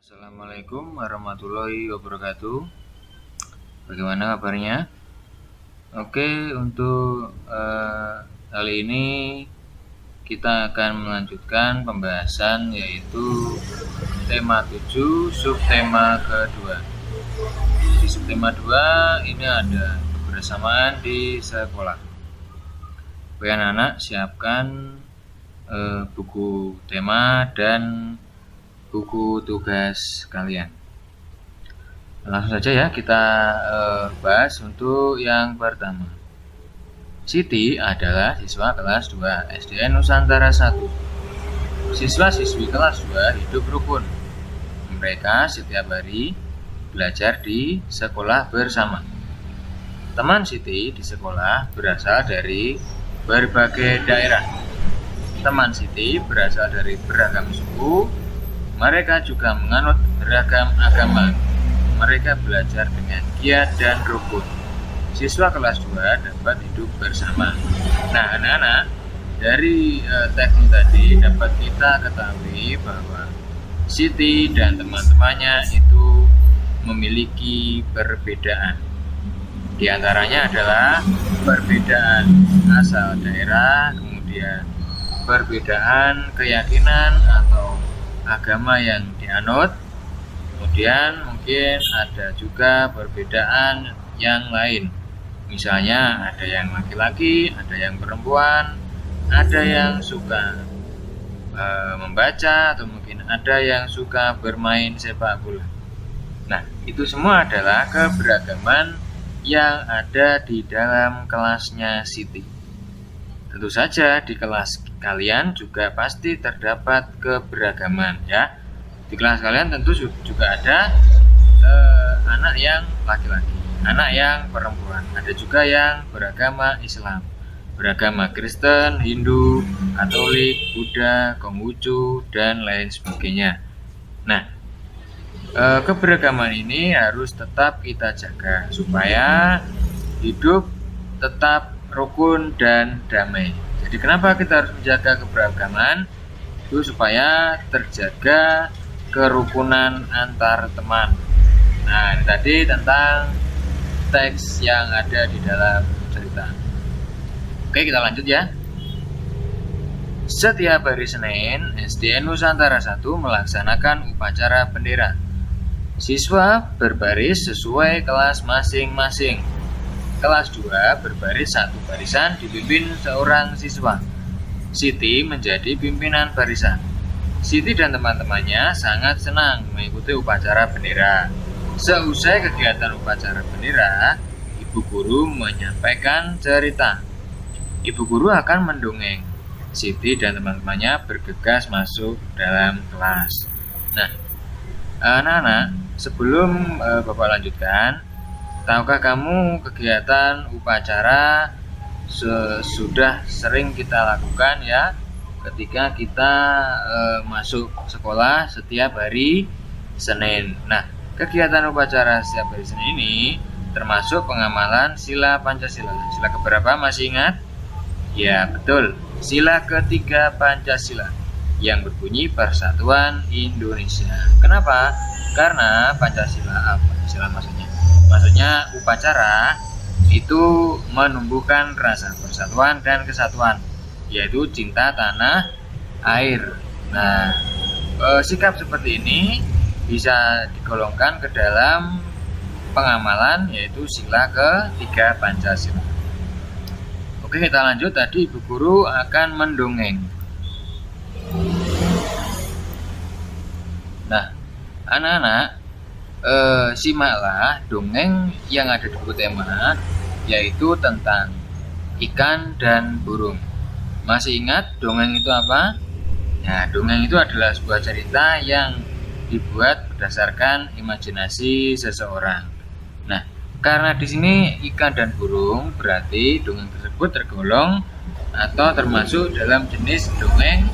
Assalamualaikum warahmatullahi wabarakatuh. Bagaimana kabarnya? Oke, untuk kali ini kita akan melanjutkan pembahasan yaitu tema 7 subtema kedua. Di subtema 2 ini ada kebersamaan di sekolah. Baik anak-anak, siapkan buku tema dan buku tugas kalian. Langsung saja ya kita bahas untuk yang pertama. Siti adalah siswa kelas 2 SDN Nusantara 1. Siswa-siswi kelas 2 hidup rukun. Mereka setiap hari belajar di sekolah bersama. Teman Siti di sekolah berasal dari berbagai daerah. Teman Siti berasal dari beragam suku. Mereka juga menganut beragam agama. Mereka belajar dengan giat dan rukun. Siswa kelas 2 dapat hidup bersama. Nah, anak-anak, dari teks tadi dapat kita ketahui bahwa Siti dan teman-temannya itu memiliki perbedaan. Di antaranya adalah perbedaan asal daerah, kemudian perbedaan keyakinan atau agama yang dianut, kemudian mungkin ada juga perbedaan yang lain. Misalnya ada yang laki-laki, ada yang perempuan, ada yang suka membaca, atau mungkin ada yang suka bermain sepak bola. Nah, itu semua adalah keberagaman yang ada di dalam kelasnya Siti. Tentu saja di kelas kalian juga pasti terdapat keberagaman ya. Di kelas kalian tentu juga ada anak yang laki-laki, anak yang perempuan, ada juga yang beragama Islam, beragama Kristen, Hindu, Katolik, Buddha, Konghucu, dan lain sebagainya. Nah, keberagaman ini harus tetap kita jaga supaya hidup tetap rukun dan damai. Jadi kenapa kita harus menjaga keberagaman? Itu supaya terjaga kerukunan antar teman. Nah, ini tadi tentang teks yang ada di dalam cerita. Oke, kita lanjut ya. Setiap hari Senin, SDN Nusantara 1 melaksanakan upacara bendera. Siswa berbaris sesuai kelas masing-masing. Kelas 2 berbaris satu barisan dipimpin seorang siswa. Siti menjadi pimpinan barisan. Siti dan teman-temannya sangat senang mengikuti upacara bendera. Seusai kegiatan upacara bendera, ibu guru menyampaikan cerita. Ibu guru akan mendongeng. Siti dan teman-temannya bergegas masuk dalam kelas. Nah, anak-anak, sebelum Bapak lanjutkan, tahukah kamu kegiatan upacara sudah sering kita lakukan ya ketika kita masuk sekolah setiap hari Senin. Nah, kegiatan upacara setiap hari Senin ini termasuk pengamalan sila Pancasila. Sila keberapa masih ingat? Ya, betul. Sila ketiga Pancasila yang berbunyi Persatuan Indonesia. Kenapa? Karena Pancasila apa? Pancasila maksudnya upacara itu menumbuhkan rasa persatuan dan kesatuan, yaitu cinta tanah air. Nah, sikap seperti ini bisa digolongkan ke dalam pengamalan, yaitu sila ketiga Pancasila. Oke, kita lanjut. Tadi ibu guru akan mendongeng. Nah, anak-anak, simaklah dongeng yang ada di buku tema, yaitu tentang ikan dan burung. Masih ingat dongeng itu apa? Nah, dongeng itu adalah sebuah cerita yang dibuat berdasarkan imajinasi seseorang. Nah, karena di sini ikan dan burung, berarti dongeng tersebut tergolong atau termasuk dalam jenis dongeng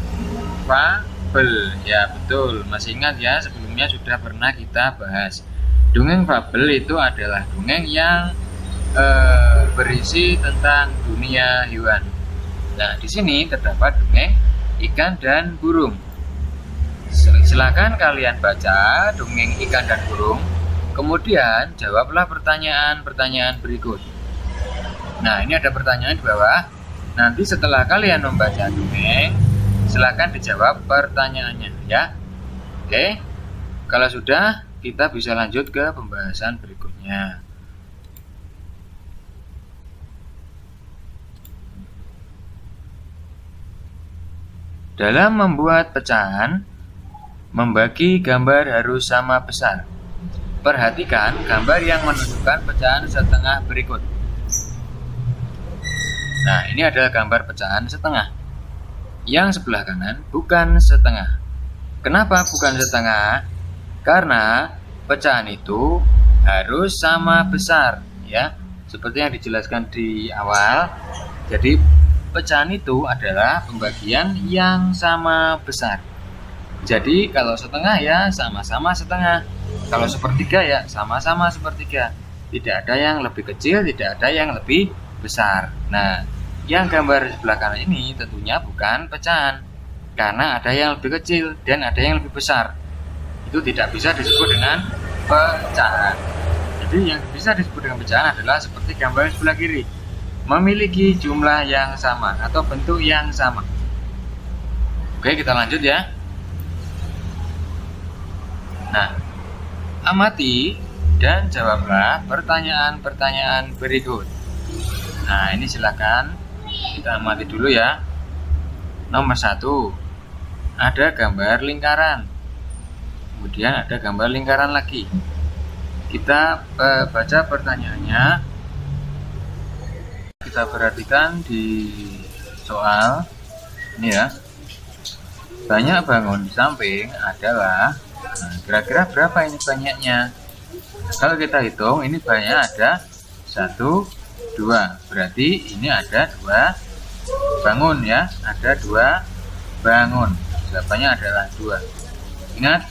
fabel. Ya, betul. Masih ingat ya, sebelumnya sudah pernah kita bahas. Dongeng fabel itu adalah dongeng yang berisi tentang dunia hewan. Nah, di sini terdapat dongeng ikan dan burung. Silakan kalian baca dongeng ikan dan burung, kemudian jawablah pertanyaan-pertanyaan berikut. Nah, ini ada pertanyaan di bawah. Nanti setelah kalian membaca dongeng, silakan dijawab pertanyaannya ya. Oke. Kalau sudah, kita bisa lanjut ke pembahasan berikutnya. Dalam membuat pecahan, membagi gambar harus sama besar. Perhatikan gambar yang menunjukkan pecahan setengah berikut. Nah, ini adalah gambar pecahan setengah. Yang sebelah kanan bukan setengah. Kenapa bukan setengah? Karena pecahan itu harus sama besar, ya. Seperti yang dijelaskan di awal. Jadi, pecahan itu adalah pembagian yang sama besar. Jadi, kalau setengah ya sama-sama setengah. Kalau sepertiga ya sama-sama sepertiga. Tidak ada yang lebih kecil, tidak ada yang lebih besar. Nah, yang gambar sebelah kanan ini tentunya bukan pecahan, karena ada yang lebih kecil dan ada yang lebih besar. Itu tidak bisa disebut dengan pecahan. Jadi yang bisa disebut dengan pecahan adalah seperti gambar sebelah kiri, memiliki jumlah yang sama atau bentuk yang sama. Oke, kita lanjut ya. Nah, amati dan jawablah pertanyaan-pertanyaan berikut. Nah, ini silakan kita amati dulu ya. Nomor 1, ada gambar lingkaran. Kemudian ada gambar lingkaran lagi. Kita baca pertanyaannya. Kita perhatikan di soal ini ya. Banyak bangun di samping adalah, nah, kira-kira berapa ini banyaknya? Kalau kita hitung, ini banyak ada 1, 2. Berarti ini ada 2 bangun ya. Ada 2 bangun. Jawabannya adalah 2. Ingat,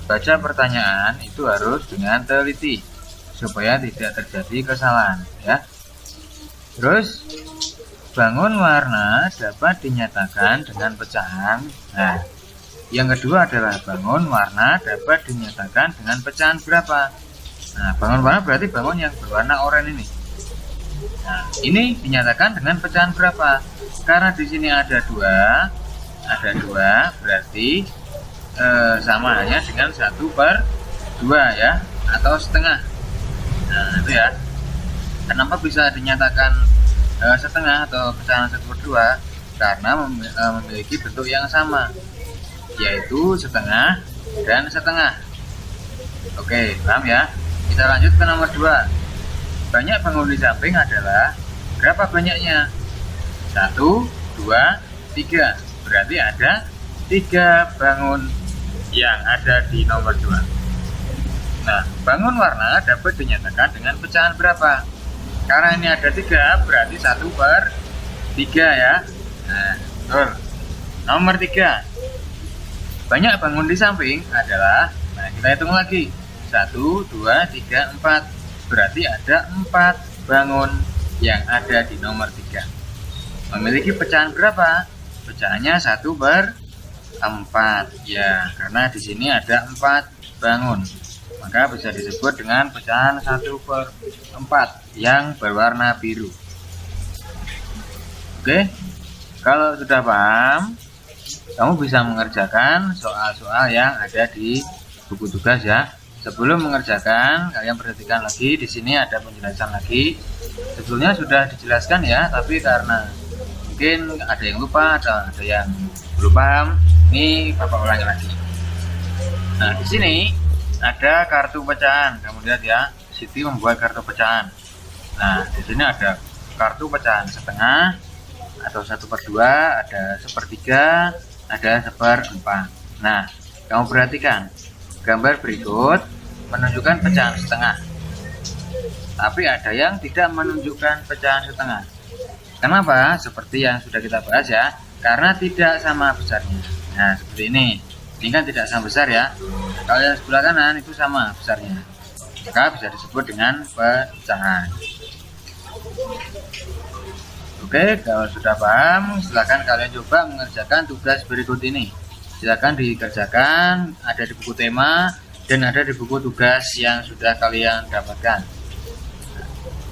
baca pertanyaan itu harus dengan teliti supaya tidak terjadi kesalahan ya. Terus, bangun warna dapat dinyatakan dengan pecahan. Nah, yang kedua adalah bangun warna dapat dinyatakan dengan pecahan berapa? Nah, bangun warna berarti bangun yang berwarna oranye ini. Nah, ini dinyatakan dengan pecahan berapa? Karena di sini ada 2 berarti sama hanya dengan 1/2 ya, atau setengah. Nah, itu ya. Kenapa bisa dinyatakan setengah atau pecahan 1/2? Karena memiliki bentuk yang sama, yaitu setengah dan setengah. Oke, paham ya? Kita lanjut ke nomor 2. Banyak bangun di samping adalah berapa banyaknya? 1, 2, 3. Berarti ada 3 bangun yang ada di nomor 2. Nah, bangun warna dapat dinyatakan dengan pecahan berapa? Karena ini ada 3, berarti 1/3 ya. Nah, betul. Nomor 3. Banyak bangun di samping adalah, nah kita hitung lagi. 1, 2, 3, 4. Berarti ada 4 bangun yang ada di nomor 3. Memiliki pecahan berapa? Pecahannya 1/4 ya, karena di sini ada 4 bangun. Maka bisa disebut dengan pecahan 1/4 yang berwarna biru. Oke, kalau sudah paham, kamu bisa mengerjakan soal-soal yang ada di buku tugas ya. Sebelum mengerjakan, kalian perhatikan lagi, di sini ada penjelasan lagi. Sebelumnya sudah dijelaskan ya, tapi karena mungkin ada yang lupa atau ada yang belum paham, ini Bapak ulangi lagi. Nah, di sini ada kartu pecahan. Kamu lihat ya, Siti membuat kartu pecahan. Nah, di sini ada kartu pecahan setengah atau 1/2, ada 1/3, ada 1/4. Nah, kamu perhatikan gambar berikut menunjukkan pecahan setengah, tapi ada yang tidak menunjukkan pecahan setengah. Kenapa? Seperti yang sudah kita bahas ya, karena tidak sama besarnya. Nah, seperti ini kan tidak sama besar ya. Kalau yang sebelah kanan itu sama besarnya, maka bisa disebut dengan pecahan. Oke, kalau sudah paham, silakan kalian coba mengerjakan tugas berikut ini. silakan dikerjakan, ada di buku tema dan ada di buku tugas yang sudah kalian dapatkan.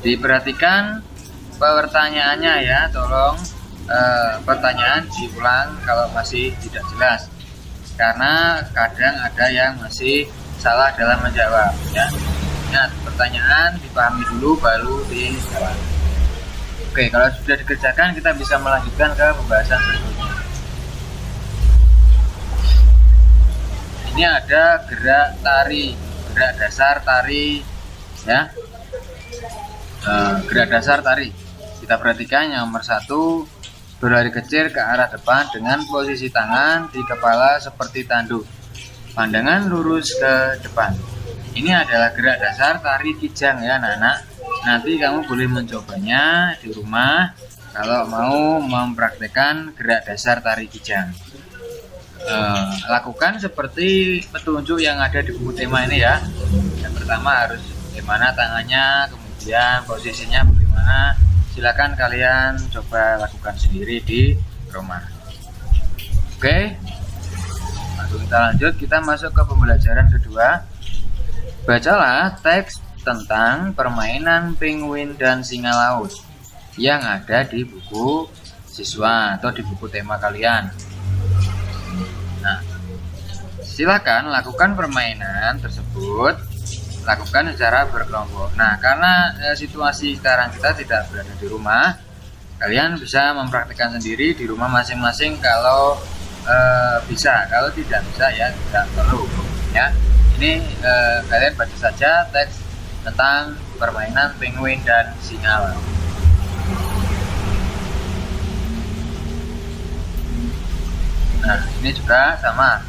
Diperhatikan pertanyaannya ya, tolong pertanyaan diulang kalau masih tidak jelas, karena kadang ada yang masih salah dalam menjawab ya. Nah, pertanyaan dipahami dulu baru dijawab. Oke, kalau sudah dikerjakan kita bisa melanjutkan ke pembahasan berikutnya. Ini ada gerak tari, gerak dasar tari ya. Gerak dasar tari. Kita perhatikan yang nomor 1, berlari kecil ke arah depan dengan posisi tangan di kepala seperti tanduk. Pandangan lurus ke depan. Ini adalah gerak dasar tari kijang ya anak-anak. Nanti kamu boleh mencobanya di rumah kalau mau mempraktekkan gerak dasar tari kijang. Lakukan seperti petunjuk yang ada di buku tema ini ya. Yang pertama harus bagaimana tangannya, kemudian posisinya bagaimana. Silakan kalian coba lakukan sendiri di rumah. Oke, langsung kita lanjut. Kita masuk ke pembelajaran kedua. Bacalah teks tentang permainan penguin dan singa laut yang ada di buku siswa atau di buku tema kalian. Nah, silakan lakukan permainan tersebut, lakukan secara berkelompok. Nah, karena situasi sekarang kita tidak berada di rumah, kalian bisa mempraktikkan sendiri di rumah masing-masing kalau bisa. Kalau tidak bisa ya tidak perlu. Ya, ini kalian baca saja teks tentang permainan penguin dan singa laut. Nah, ini juga sama.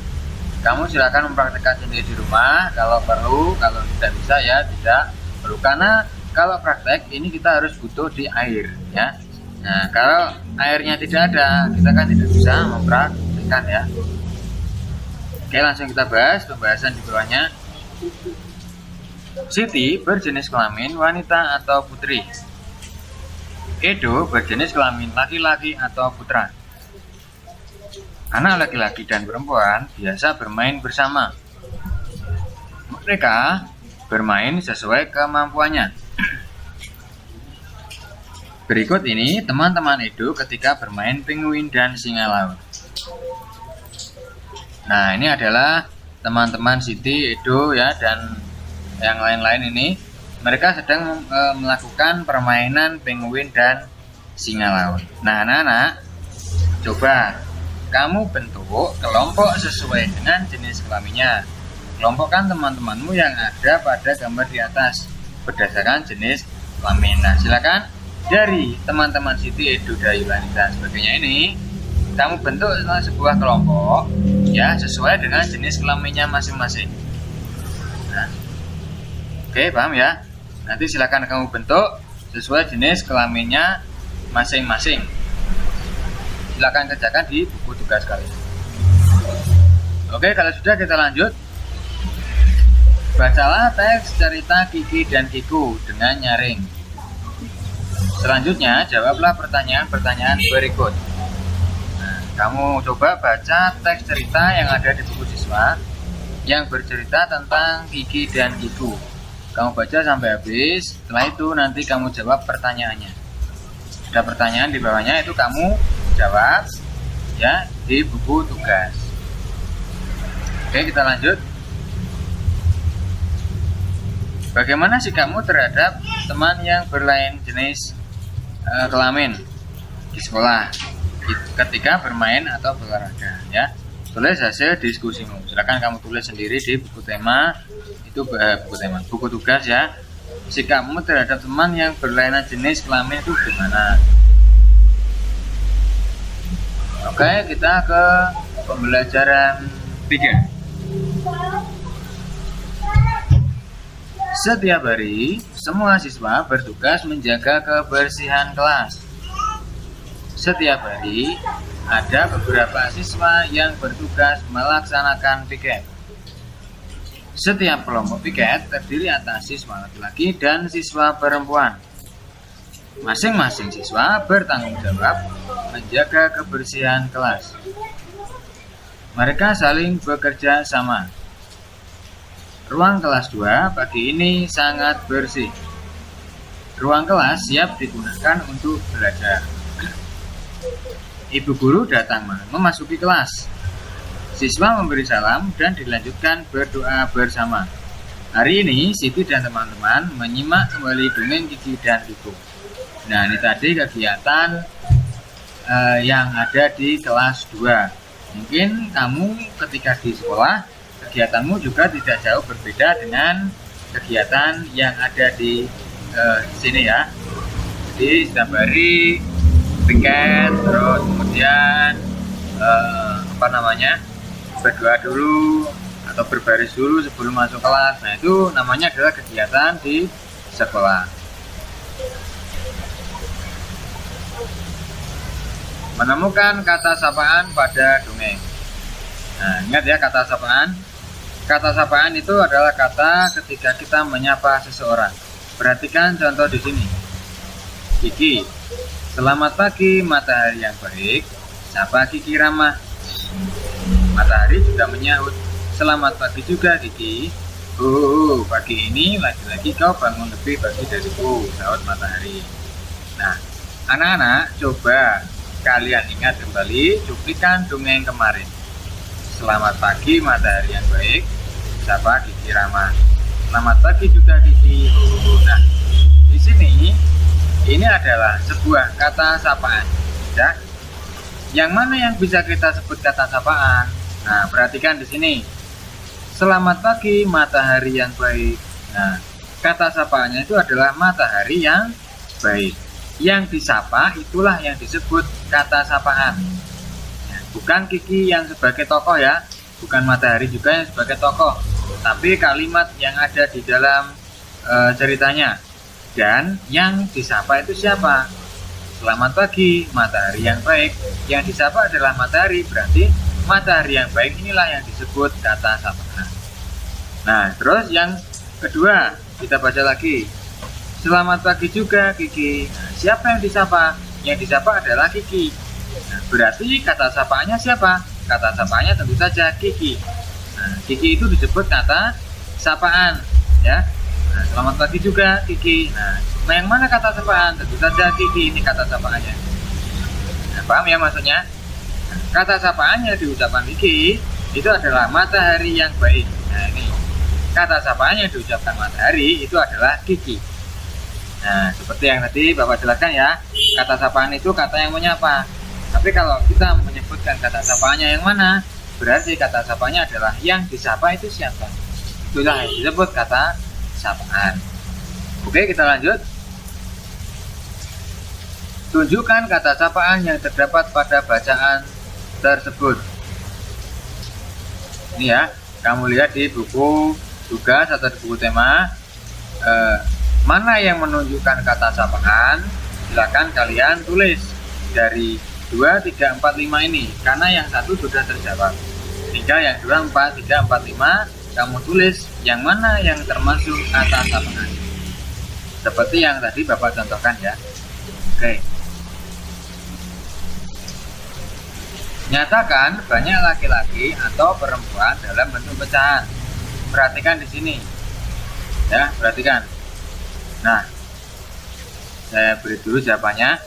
Kamu silakan mempraktikkan sendiri di rumah kalau perlu, kalau tidak bisa ya tidak perlu. Karena kalau praktek ini kita harus butuh di air ya. Nah, kalau airnya tidak ada, kita kan tidak bisa mempraktikkan ya. Oke, langsung kita bahas pembahasan di bawahnya. Siti berjenis kelamin wanita atau putri. Edo berjenis kelamin laki-laki atau putra. Anak laki-laki dan perempuan biasa bermain bersama. Mereka bermain sesuai kemampuannya. Berikut ini teman-teman Edo ketika bermain penguin dan singa laut. Nah, ini adalah teman-teman Siti, Edo ya, dan yang lain-lain ini. Mereka sedang melakukan permainan penguin dan singa laut. Nah, anak-anak, coba kamu bentuk kelompok sesuai dengan jenis kelaminnya. Kelompokkan teman-temanmu yang ada pada gambar di atas berdasarkan jenis kelamin. Nah, silakan dari teman-teman Siti, Edo, Dayulani dan sebagainya ini, kamu bentuk sebuah kelompok ya sesuai dengan jenis kelaminnya masing-masing. Nah, oke, paham ya? Nanti silakan kamu bentuk sesuai jenis kelaminnya masing-masing. Silakan kerjakan di buku tugas kalian. Oke, kalau sudah kita lanjut. Bacalah teks cerita Kiki dan Kiku dengan nyaring. Selanjutnya, jawablah pertanyaan-pertanyaan berikut. Nah, kamu coba baca teks cerita yang ada di buku siswa yang bercerita tentang Kiki dan Kiku. Kamu baca sampai habis. Setelah itu nanti kamu jawab pertanyaannya. Ada pertanyaan di bawahnya, itu kamu jawab ya di buku tugas. Oke, kita lanjut. Bagaimana sikapmu terhadap teman yang berlain jenis kelamin di sekolah ketika bermain atau berolahraga ya? Tulis hasil diskusimu. Silakan kamu tulis sendiri di buku tema, itu buku tugas ya. Sikapmu terhadap teman yang berlainan jenis kelamin itu gimana? Oke, kita ke pembelajaran 3. Setiap hari, semua siswa bertugas menjaga kebersihan kelas. Setiap hari, ada beberapa siswa yang bertugas melaksanakan piket. Setiap kelompok piket terdiri atas siswa laki-laki dan siswa perempuan. Masing-masing siswa bertanggung jawab menjaga kebersihan kelas. Mereka saling bekerja sama. Ruang kelas 2 pagi ini sangat bersih. Ruang kelas siap digunakan untuk belajar. Ibu guru datang memasuki kelas. Siswa memberi salam dan dilanjutkan berdoa bersama. Hari ini Siti dan teman-teman menyimak kembali dongeng Kiki dan Kiko. Nah, ini tadi kegiatan yang ada di kelas 2. Mungkin kamu ketika di sekolah, kegiatanmu juga tidak jauh berbeda dengan kegiatan yang ada di sini ya. Jadi setiap hari piket, terus kemudian berdoa dulu atau berbaris dulu sebelum masuk kelas. Nah, itu namanya adalah kegiatan di sekolah. Menemukan kata sapaan pada dongeng. Nah, ingat ya kata sapaan. Kata sapaan itu adalah kata ketika kita menyapa seseorang. Perhatikan contoh di sini. Kiki, selamat pagi matahari yang baik. Sapa Kiki ramah. Matahari juga menyahut, selamat pagi juga Kiki. Pagi ini lagi-lagi kau bangun lebih pagi dariku, sahut matahari. Nah, anak-anak coba kalian ingat kembali cuplikan dongeng kemarin. Selamat pagi matahari yang baik, sapa Kiki ramah. Selamat pagi juga Kiki. Nah, di sini ini adalah sebuah kata sapaan, ya. Yang mana yang bisa kita sebut kata sapaan? Nah, perhatikan di sini. Selamat pagi matahari yang baik. Nah, kata sapaannya itu adalah matahari yang baik. Yang disapa itulah yang disebut kata sapaan. Ya, bukan Kiki yang sebagai tokoh ya, bukan matahari juga yang sebagai tokoh, tapi kalimat yang ada di dalam ceritanya. Dan yang disapa itu siapa? Selamat pagi matahari yang baik. Yang disapa adalah matahari, berarti matahari yang baik inilah yang disebut kata sapaan. Nah, terus yang kedua kita baca lagi. Selamat pagi juga Kiki. Nah, siapa yang disapa? Yang disapa adalah Kiki. Nah, berarti kata sapaannya siapa? Kata sapaannya tentu saja Kiki. Nah, Kiki itu disebut kata sapaan, ya. Nah, selamat pagi juga Kiki. Nah, yang mana kata sapaan? Tentu saja Kiki, ini kata sapaannya. Nah, paham ya maksudnya? Nah, kata sapaannya diucapkan Kiki itu adalah matahari yang baik. Nah, ini kata sapaannya diucapkan matahari itu adalah Kiki. Nah, seperti yang tadi Bapak jelaskan ya, kata sapaan itu kata yang menyapa. Tapi kalau kita menyebutkan kata sapaannya yang mana, berarti kata sapaannya adalah yang disapa itu siapa. Itulah yang disebut kata sapaan. Oke, kita lanjut. Tunjukkan kata sapaan yang terdapat pada bacaan tersebut. Ini ya, kamu lihat di buku tugas atau di buku tema. Mana yang menunjukkan kata sapaan? Silakan kalian tulis dari 2, 3, 4, 5 ini, karena yang satu sudah terjawab. Tinggal yang 2, 4, 3, 4, 5 kamu tulis yang mana yang termasuk kata sapaan. Seperti yang tadi Bapak contohkan ya. Oke. Nyatakan banyak laki-laki atau perempuan dalam bentuk pecahan. Perhatikan di sini. Ya, perhatikan. Nah, saya beri dulu jawabannya.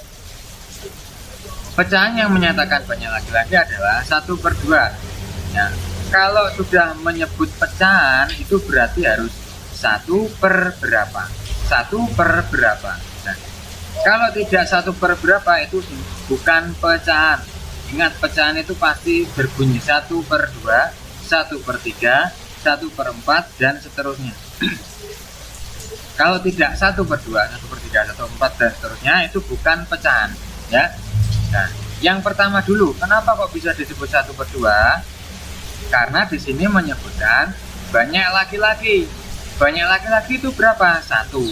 Pecahan yang menyatakan banyak laki-laki adalah 1/2. Ya, kalau sudah menyebut pecahan itu berarti harus 1/berapa. 1/berapa. Nah, kalau tidak 1/berapa itu bukan pecahan. Ingat, pecahan itu pasti berbunyi 1/2, 1/3, 1/4 dan seterusnya. Kalau tidak 1/2, 1/3, 1/4 dan seterusnya itu bukan pecahan, ya. Nah, yang pertama dulu, kenapa kok bisa disebut 1/2? Karena di sini menyebutkan banyak laki-laki. Banyak laki-laki itu berapa? 1.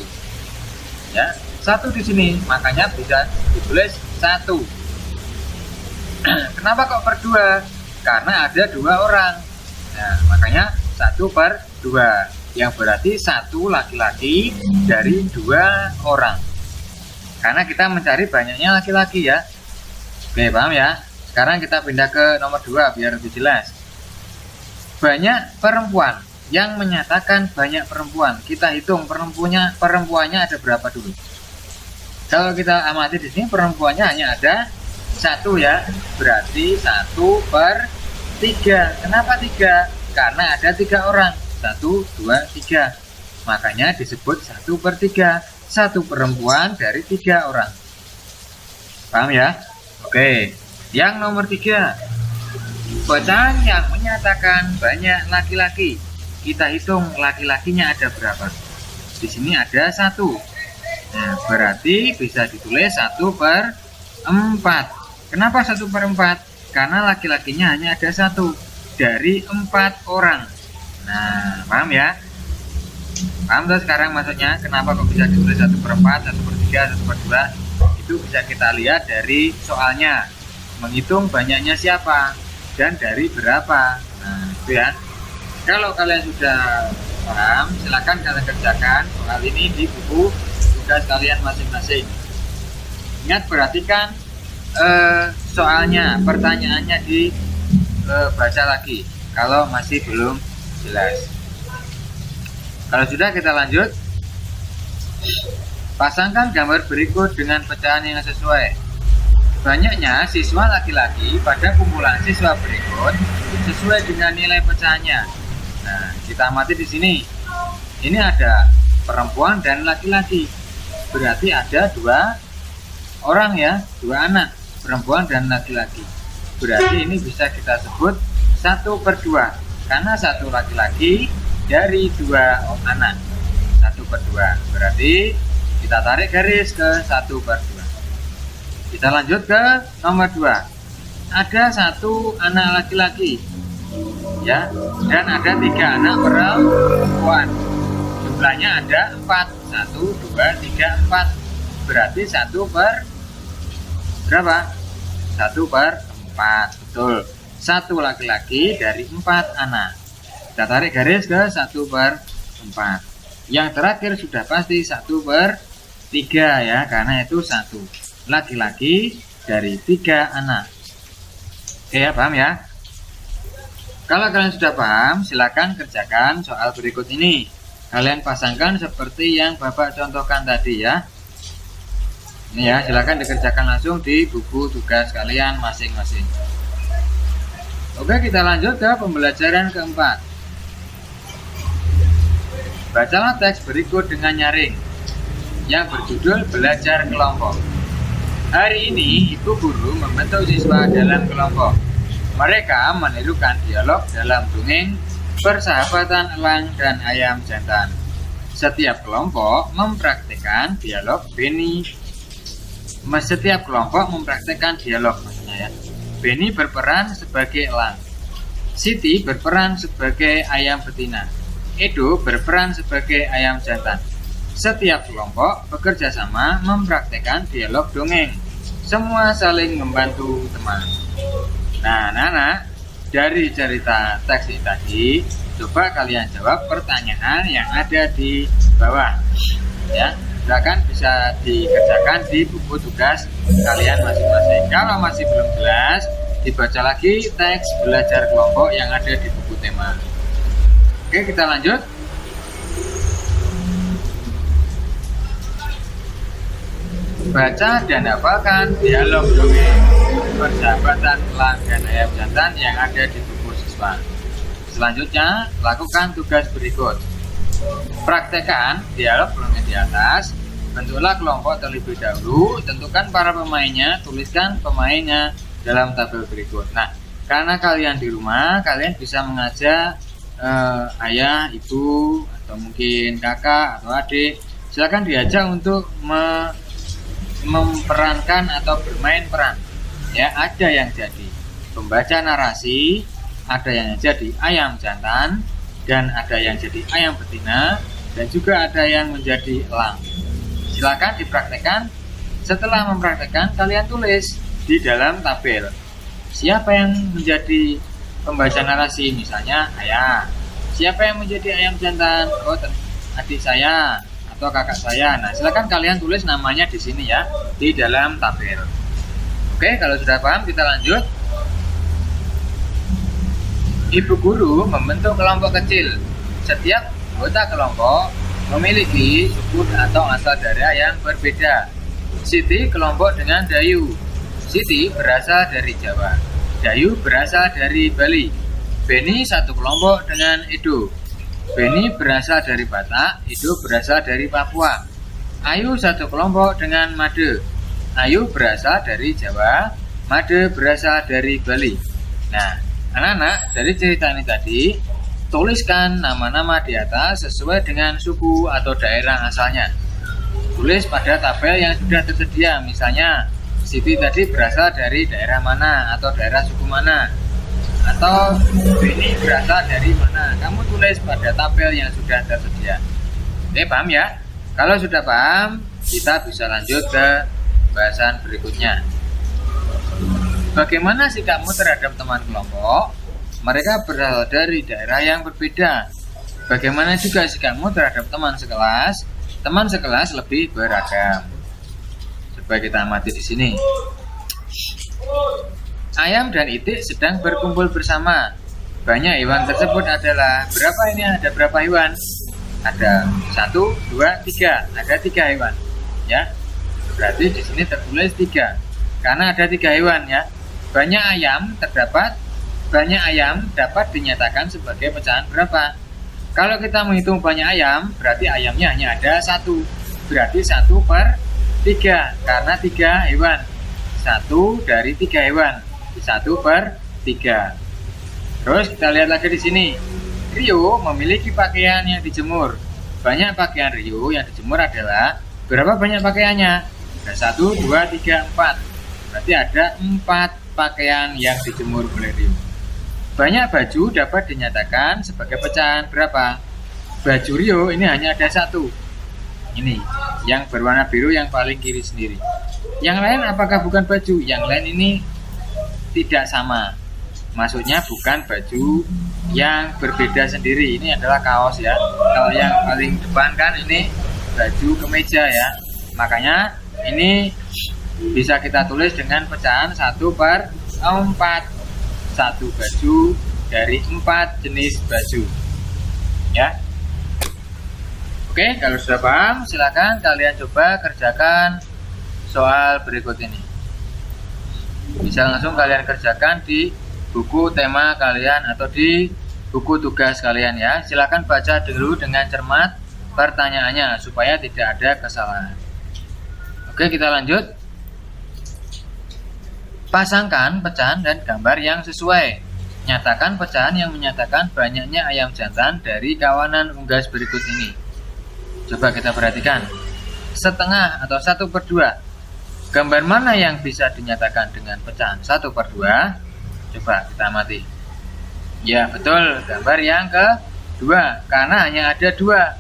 Ya, 1 di sini, makanya bisa ditulis 1. Kenapa kok per 2? Karena ada 2 orang. Nah, makanya 1/2. Yang berarti 1 laki-laki dari 2 orang. Karena kita mencari banyaknya laki-laki ya. Oke, paham ya? Sekarang kita pindah ke nomor 2 biar lebih jelas. banyak perempuan. Yang menyatakan banyak perempuan, kita hitung perempuannya ada berapa dulu. Kalau kita amati di sini perempuannya hanya ada 1 ya, berarti 1/3. Kenapa 3? Karena ada 3 orang, 1, 2, 3. Makanya disebut 1/3. 1 perempuan dari 3 orang. Paham ya? Oke. Yang nomor 3, bacaan yang menyatakan banyak laki-laki. Kita hitung laki-lakinya ada berapa. Di sini ada 1. Nah, berarti bisa ditulis 1/4. Kenapa 1/4? Karena laki-lakinya hanya ada 1 dari 4 orang. Nah, paham ya? Paham tuh sekarang maksudnya kenapa kok bisa ditulis 1/4, 1/3, 1/2? Itu bisa kita lihat dari soalnya. Menghitung banyaknya siapa dan dari berapa. Nah, itu ya. Kalau kalian sudah paham, silakan kalian kerjakan soal ini di buku tugas kalian masing-masing. Ingat, perhatikan soalnya, pertanyaannya dibaca lagi kalau masih belum jelas. Kalau sudah, kita lanjut. Pasangkan gambar berikut dengan pecahan yang sesuai. Banyaknya siswa laki-laki pada kumpulan siswa berikut sesuai dengan nilai pecahannya. Nah, kita amati di sini. Ini ada perempuan dan laki-laki. Berarti ada 2 orang ya, 2 anak, perempuan dan laki-laki. Berarti ini bisa kita sebut 1/2. Karena 1 laki-laki dari 2 anak. 1/2. Berarti kita tarik garis ke 1/2. Kita lanjut ke nomor 2. Ada 1 anak laki-laki ya, dan ada 3 anak perempuan. Jumlahnya ada 4. 1, 2, 3, 4. Berarti 1/berapa? 1/4. Betul. 1 laki-laki dari 4 anak. Kita tarik garis ke 1/4. Yang terakhir sudah pasti 1/3 ya, karena itu 1 laki-laki dari 3 anak. Oke ya, paham ya? Kalau kalian sudah paham, silakan kerjakan soal berikut ini. Kalian pasangkan seperti yang Bapak contohkan tadi ya. Ini ya, silakan dikerjakan langsung di buku tugas kalian masing-masing. Oke, kita lanjut ke pembelajaran keempat. Bacalah teks berikut dengan nyaring yang berjudul Belajar Kelompok. Hari ini Ibu Guru membentuk siswa dalam kelompok. Mereka menirukan dialog dalam dongeng Persahabatan Elang dan Ayam Jantan. Setiap kelompok mempraktikkan dialog maksudnya ya. Benny berperan sebagai elang. Siti berperan sebagai ayam betina. Edo berperan sebagai ayam jantan. Setiap kelompok bekerja sama mempraktikkan dialog dongeng. Semua saling membantu teman. Nah, anak-anak, dari cerita teks ini tadi, coba kalian jawab pertanyaan yang ada di bawah. Ya, silakan bisa dikerjakan di buku tugas kalian masing-masing. Kalau masih belum jelas, dibaca lagi teks belajar kelompok yang ada di buku tema. Oke, kita lanjut. Baca dan hafalkan dialog dongeng Persahabatan Elang dan Ayam Jantan yang ada di buku siswa. Selanjutnya, lakukan tugas berikut. Praktekkan dialog dongeng di atas. Bentuklah kelompok terlebih dahulu. Tentukan para pemainnya. Tuliskan pemainnya dalam tabel berikut. Nah, karena kalian di rumah, kalian bisa mengajak ayah, ibu, atau mungkin kakak atau adik. Silakan diajak untuk memperankan atau bermain peran. Ya, ada yang jadi pembaca narasi, ada yang jadi ayam jantan, dan ada yang jadi ayam betina, dan juga ada yang menjadi elang. Silakan dipraktekkan. Setelah mempraktekkan, kalian tulis di dalam tabel siapa yang menjadi pembaca narasi, misalnya ayah. Siapa yang menjadi ayam jantan? Oh, adik saya atau kakak saya. Nah, silakan kalian tulis namanya di sini ya, di dalam tabel. Oke, kalau sudah paham, kita lanjut. Ibu guru membentuk kelompok kecil. Setiap anggota kelompok memiliki suku atau asal daerah yang berbeda. Siti kelompok dengan Dayu. Siti berasal dari Jawa. Dayu berasal dari Bali. Beni satu kelompok dengan Edo. Beni berasal dari Batak. Edo berasal dari Papua. Ayu satu kelompok dengan Made. Ayu berasal dari Jawa. Made berasal dari Bali. Nah, anak-anak, dari cerita ini tadi, tuliskan nama-nama di atas sesuai dengan suku atau daerah asalnya. Tulis pada tabel yang sudah tersedia. Misalnya, Siti tadi berasal dari daerah mana atau daerah suku mana, atau Beni berasal dari mana. Kamu tulis pada tabel yang sudah tersedia. Oke, paham ya? Kalau sudah paham, kita bisa lanjut ke bahasan berikutnya. Bagaimana sikapmu terhadap teman kelompok? Mereka berasal dari daerah yang berbeda. Bagaimana juga sikapmu terhadap teman sekelas? Teman sekelas lebih beragam. Coba kita amati di sini. Ayam dan itik sedang berkumpul bersama. Banyak hewan tersebut adalah berapa ini? Ada berapa hewan? Ada 1, 2, 3. Ada 3 hewan. Ya. Berarti di sini tertulis 3. Karena ada 3 hewan ya. Banyak ayam dapat dinyatakan sebagai pecahan berapa? Kalau kita menghitung banyak ayam, berarti ayamnya hanya ada 1. Berarti 1 per 3, karena 3 hewan. 1 dari 3 hewan, 1 per 3. Terus kita lihat lagi di sini. Rio memiliki pakaian yang dijemur. Banyak pakaian Rio yang dijemur adalah berapa banyak pakaiannya? Ada 1, 2, 3, 4. Berarti ada 4 pakaian yang dijemur oleh Rio. Banyak baju dapat dinyatakan sebagai pecahan berapa? Baju Rio ini hanya ada 1. Ini yang berwarna biru yang paling kiri sendiri. Yang lain apakah bukan baju? Yang lain ini tidak sama. Maksudnya bukan baju yang berbeda sendiri. Ini adalah kaos ya. Kalau yang paling depan kan ini baju kemeja ya. Makanya ini bisa kita tulis dengan pecahan 1 per 4. 1 baju dari 4 jenis baju. Ya. Oke, kalau sudah paham, silakan kalian coba kerjakan soal berikut ini. Bisa langsung kalian kerjakan di buku tema kalian atau di buku tugas kalian ya. Silakan baca dulu dengan cermat pertanyaannya supaya tidak ada kesalahan. Oke, kita lanjut. Pasangkan pecahan dan gambar yang sesuai. Nyatakan pecahan yang menyatakan banyaknya ayam jantan dari kawanan unggas berikut ini. Coba kita perhatikan. Setengah atau 1/2. Gambar mana yang bisa dinyatakan dengan pecahan 1/2? Coba kita amati. Ya betul, gambar yang kedua. Karena hanya ada 2.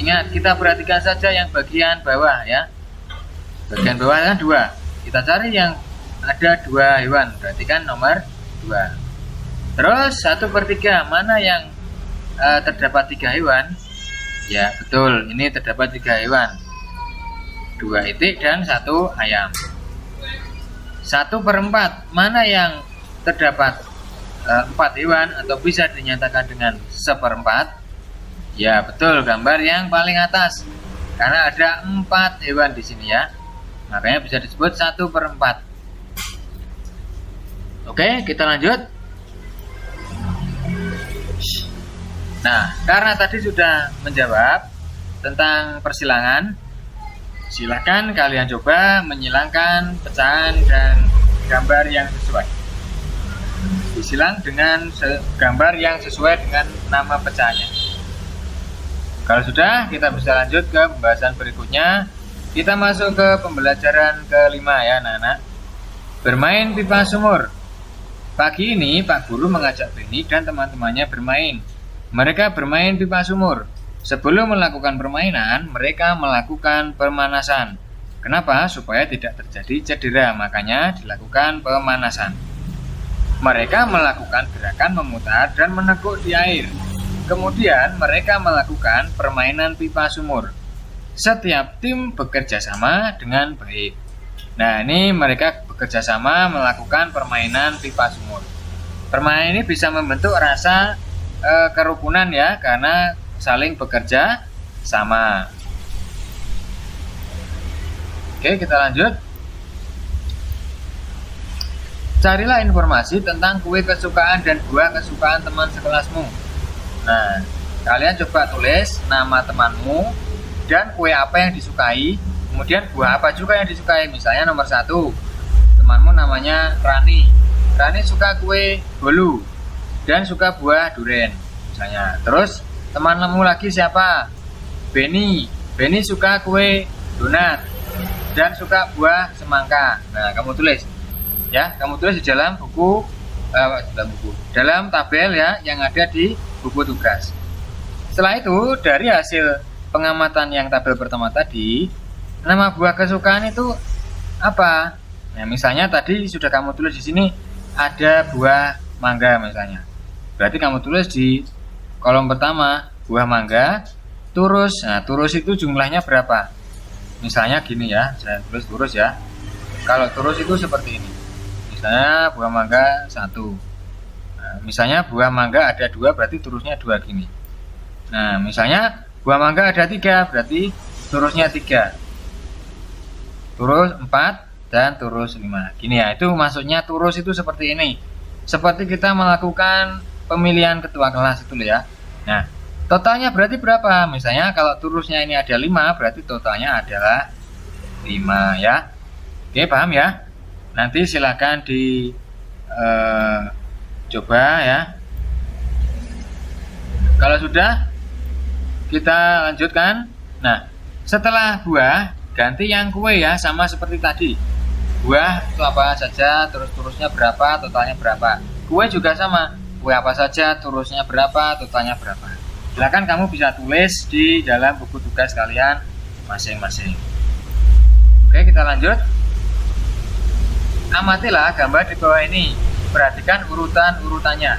Ingat, kita perhatikan saja yang bagian bawah ya. Bagian bawah kan 2. Kita cari yang ada 2 hewan, berarti kan nomor 2. Terus 1/3, mana yang terdapat 3 hewan? Ya betul, ini terdapat 3 hewan, 2 itik dan 1 ayam. 1/4, mana yang terdapat 4 hewan atau bisa dinyatakan dengan 1/4? Ya betul, gambar yang paling atas, karena ada 4 hewan di sini ya, makanya bisa disebut 1/4. Oke, kita lanjut. Nah, karena tadi sudah menjawab tentang persilangan, silakan kalian coba menyilangkan pecahan dan gambar yang sesuai. Disilang dengan gambar yang sesuai dengan nama pecahannya. Kalau sudah, kita bisa lanjut ke pembahasan berikutnya. Kita masuk ke pembelajaran kelima ya anak-anak. Bermain pipa sumur. Pagi ini Pak Guru mengajak Beni dan teman-temannya bermain. Mereka bermain pipa sumur. Sebelum melakukan permainan, mereka melakukan pemanasan. Kenapa? Supaya tidak terjadi cedera, makanya dilakukan pemanasan. Mereka melakukan gerakan memutar dan meneguk di air. Kemudian mereka melakukan permainan pipa sumur. Setiap tim bekerja sama dengan baik. Nah, ini mereka bekerja sama melakukan permainan pipa sumur. Permainan ini bisa membentuk rasa kerukunan ya, karena saling bekerja sama. Oke, kita lanjut. Carilah informasi tentang kue kesukaan dan buah kesukaan teman sekelasmu. Nah, kalian coba tulis nama temanmu dan kue apa yang disukai, kemudian buah apa juga yang disukai. Misalnya nomor 1, temanmu namanya Rani. Rani suka kue bolu dan suka buah durian misalnya. Terus temanmu lagi siapa? Benny. Benny suka kue donat dan suka buah semangka. Nah, kamu tulis ya, kamu tulis di dalam buku, dalam tabel ya yang ada di buku tugas. Setelah itu, dari hasil pengamatan yang tabel pertama tadi, nama buah kesukaan itu apa? Nah, misalnya tadi sudah kamu tulis di sini ada buah mangga misalnya. Berarti kamu tulis di kolom pertama buah mangga, turus. Nah, turus itu jumlahnya berapa? Misalnya gini ya, saya tulis turus ya. Kalau turus itu seperti ini. Misalnya buah mangga 1. Nah, misalnya buah mangga ada 2, berarti turusnya 2 gini. Nah, misalnya buah mangga ada 3, berarti turusnya 3. Turus 4 dan turus 5. Gini ya, itu maksudnya turus itu seperti ini. Seperti kita melakukan pemilihan ketua kelas itu ya. Nah, totalnya berarti berapa? Misalnya kalau turusnya ini ada 5, berarti totalnya adalah 5 ya. Oke, paham ya? Nanti silakan coba ya. Kalau sudah, kita lanjutkan. Nah, setelah buah, ganti yang kue ya, sama seperti tadi. Buah itu apa saja, turusnya berapa, totalnya berapa. Kue juga sama, kue apa saja, turusnya berapa, totalnya berapa. Silakan kamu bisa tulis di dalam buku tugas kalian masing-masing. Oke, kita lanjut. Amatilah gambar di bawah ini. Perhatikan urutannya.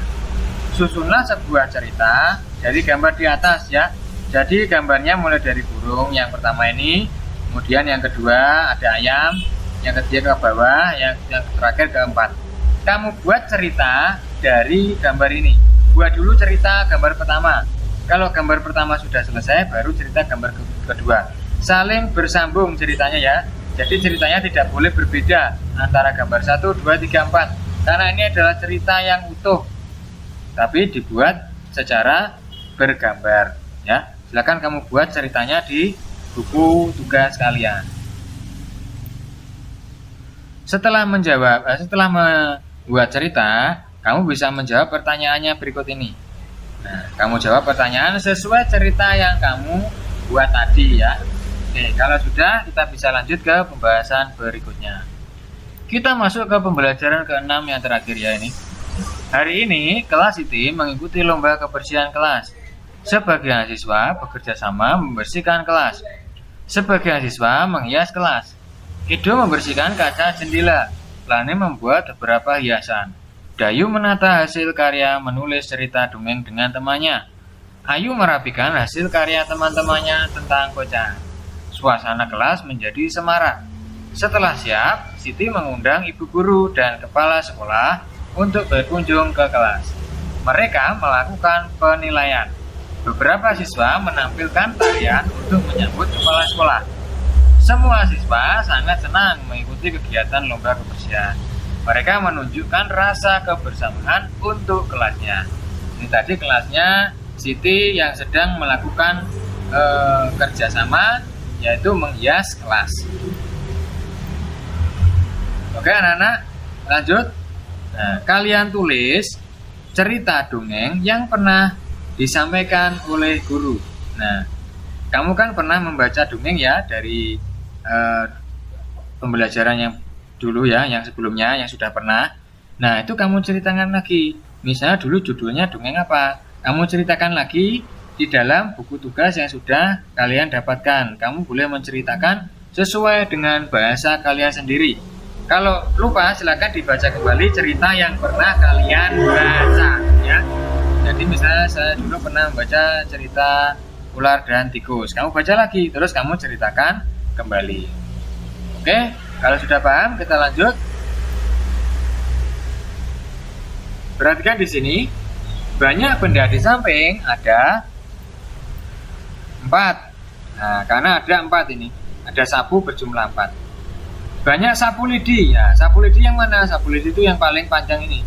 Susunlah sebuah cerita dari gambar di atas ya. Jadi gambarnya mulai dari burung yang pertama ini, kemudian yang kedua ada ayam, yang ketiga ke bawah, yang terakhir keempat. Kamu buat cerita dari gambar ini. Buat dulu cerita gambar pertama. Kalau gambar pertama sudah selesai, baru cerita gambar kedua. Saling bersambung ceritanya ya. Jadi ceritanya tidak boleh berbeda antara gambar 1, 2, 3, 4. Karena ini adalah cerita yang utuh, tapi dibuat secara bergambar ya. Silakan kamu buat ceritanya di buku tugas kalian. Setelah membuat cerita, kamu bisa menjawab pertanyaannya berikut ini. Nah, kamu jawab pertanyaan sesuai cerita yang kamu buat tadi ya. Oke, kalau sudah, kita bisa lanjut ke pembahasan berikutnya. Kita masuk ke pembelajaran ke-6 yang terakhir ya ini. Hari ini, kelas IT mengikuti lomba kebersihan kelas. Sebagian siswa bekerja sama membersihkan kelas. Sebagian siswa menghias kelas. Kido membersihkan kaca jendela. Lani membuat beberapa hiasan. Dayu menata hasil karya menulis cerita dongeng dengan temannya. Ayu merapikan hasil karya teman-temannya tentang kocan. Suasana kelas menjadi semarak. Setelah siap, Siti mengundang ibu guru dan kepala sekolah untuk berkunjung ke kelas. Mereka melakukan penilaian. Beberapa siswa menampilkan tarian untuk menyambut kepala sekolah. Semua siswa sangat senang mengikuti kegiatan lomba kebersihan. Mereka menunjukkan rasa kebersamaan untuk kelasnya. Ini tadi kelasnya Siti yang sedang melakukan kerjasama, yaitu menghias kelas. Oke anak-anak, lanjut. Nah, kalian tulis cerita dongeng yang pernah disampaikan oleh guru. Nah, kamu kan pernah membaca dongeng ya dari pembelajaran yang dulu ya, yang sebelumnya, yang sudah pernah. Nah, itu kamu ceritakan lagi. Misalnya dulu judulnya dongeng apa? Kamu ceritakan lagi di dalam buku tugas yang sudah kalian dapatkan. Kamu boleh menceritakan sesuai dengan bahasa kalian sendiri. Kalau lupa, silakan dibaca kembali cerita yang pernah kalian baca ya. Jadi misalnya saya dulu pernah membaca cerita ular dan tikus. Kamu baca lagi, terus kamu ceritakan kembali. Oke, kalau sudah paham, kita lanjut. Perhatikan di sini, banyak benda di samping ada 4. Nah, karena ada 4 ini, ada sapu berjumlah 4. Banyak sapu lidi. Ya, sapu lidi yang mana? Sapu lidi itu yang paling panjang ini.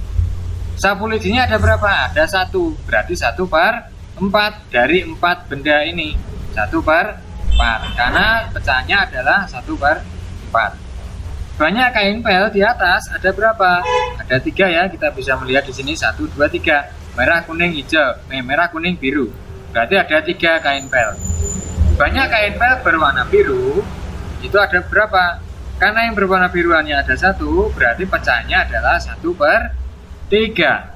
Sapu lidinya ada berapa? Ada 1. Berarti 1/4 dari 4 benda ini. 1/4. Karena pecahannya adalah 1/4. Banyak kain pel di atas ada berapa? Ada 3 ya. Kita bisa melihat di sini 1, 2, 3. Merah, kuning, hijau. Merah, kuning, biru. Berarti ada 3 kain pel. Banyak kain pel berwarna biru. Itu ada berapa? Karena yang berwarna biruannya ada 1, berarti pecahannya adalah 1/3.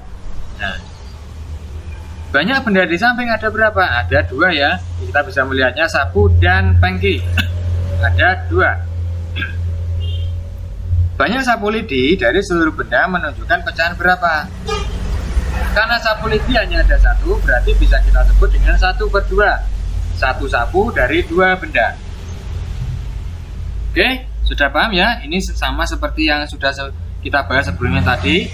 Nah, banyak benda di samping ada berapa? Ada 2 ya. Kita bisa melihatnya sapu dan pengki. Ada 2. Banyak sapu lidi dari seluruh benda menunjukkan pecahan berapa? Karena sapu lidi hanya ada 1, berarti bisa kita sebut dengan 1/2. 1 sapu dari 2 benda. Oke, sudah paham ya? Ini sama seperti yang sudah kita bahas sebelumnya tadi.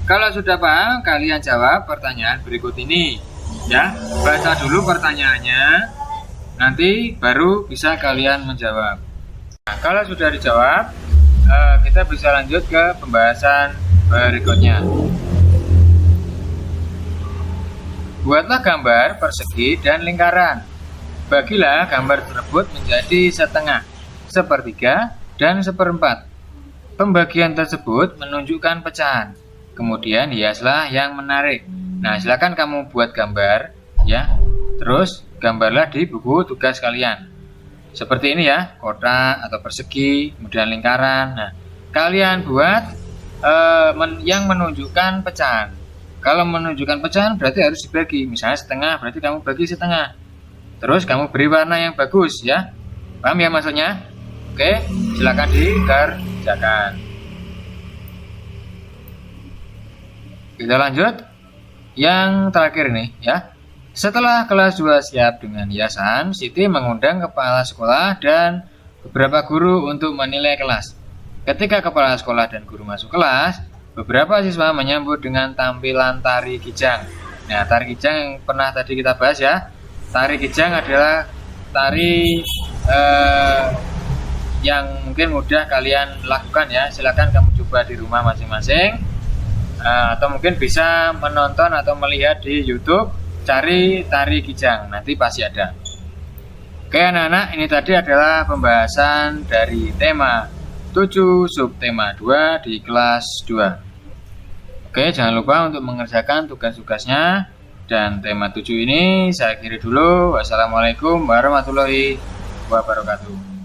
Kalau sudah paham, kalian jawab pertanyaan berikut ini. Ya, baca dulu pertanyaannya, nanti baru bisa kalian menjawab. Nah, kalau sudah dijawab, kita bisa lanjut ke pembahasan berikutnya. Buatlah gambar persegi dan lingkaran. Bagilah gambar tersebut menjadi setengah, sepertiga, dan seperempat. Pembagian tersebut menunjukkan pecahan. Kemudian hiaslah yang menarik. Nah, silakan kamu buat gambar ya. Terus gambarlah di buku tugas kalian. Seperti ini ya, kotak atau persegi, kemudian lingkaran. Nah, kalian buat yang menunjukkan pecahan. Kalau menunjukkan pecahan berarti harus dibagi. Misalnya setengah, berarti kamu bagi setengah. Terus kamu beri warna yang bagus ya. Paham ya maksudnya? Oke, silakan dikerjakan. Kita lanjut. Yang terakhir nih ya. Setelah kelas 2 siap dengan hiasan, Siti mengundang kepala sekolah dan beberapa guru untuk menilai kelas. Ketika kepala sekolah dan guru masuk kelas, beberapa siswa menyambut dengan tampilan tari kijang. Nah, tari kijang yang pernah tadi kita bahas ya. Tari kijang adalah tari yang mungkin mudah kalian lakukan ya. Silakan kamu coba di rumah masing-masing, atau mungkin bisa menonton atau melihat di YouTube. Cari tari kijang, nanti pasti ada. Oke anak-anak, ini tadi adalah pembahasan dari tema 7 subtema 2 di kelas 2. Oke, jangan lupa untuk mengerjakan tugas-tugasnya. Dan tema 7 ini saya akhiri dulu. Wassalamualaikum warahmatullahi wabarakatuh.